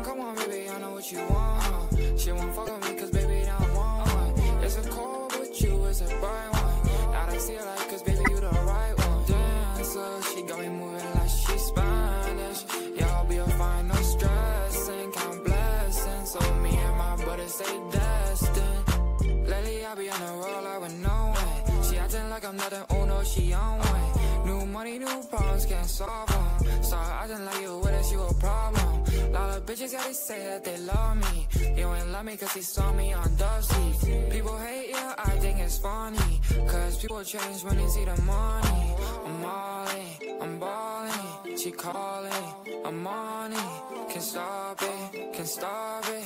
Come on, baby, I know what you want. She won't fuck with me, cause baby, I don't want one. It's a cold, but you is a bright one. Now I see her like, cause baby, you the right one. Dancer, she got me moving like she's Spanish. Yeah, I'll be a fine, no stressing, count blessings. So me and my brother stay destined. Lately, I be on the road like with no way. She acting like I'm nothing, oh no, she on way. New money, new problems, can't solve them. Start acting like you with us, you a problem. Lot of bitches, yeah, they say that they love me. You ain't love me cause he saw me on Dusty. People hate, yeah, I think it's funny. Cause people change when they see the money. I'm all in, I'm balling. She calling, I'm on it. Can't stop it, can't stop it.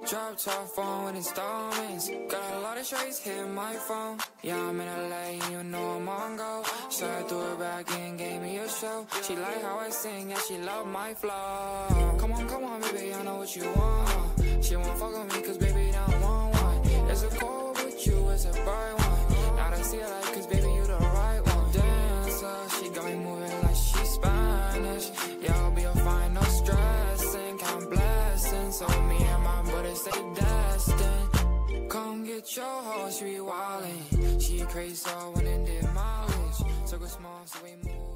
Drop top phone with installments. Got a lot of trades hitting my phone. Yeah, I'm in LA and you know I'm on go. Started threw her back and gave me a show. She like how I sing, yeah, she love my flow. Come on, baby, I know what you want. She won't fuck with me cause baby, I don't want one. It's a cold, but you is a bright one. Now I see her like, cause baby, you the right one. Dancer, she got me moving like she's Spanish. Yeah, I'll be a fine, no stressing, count blessings. So me and my brother stay destined. Come get your hoe, she be wildin'. She crazy, so I went and did mileage. Took her small, so we moved.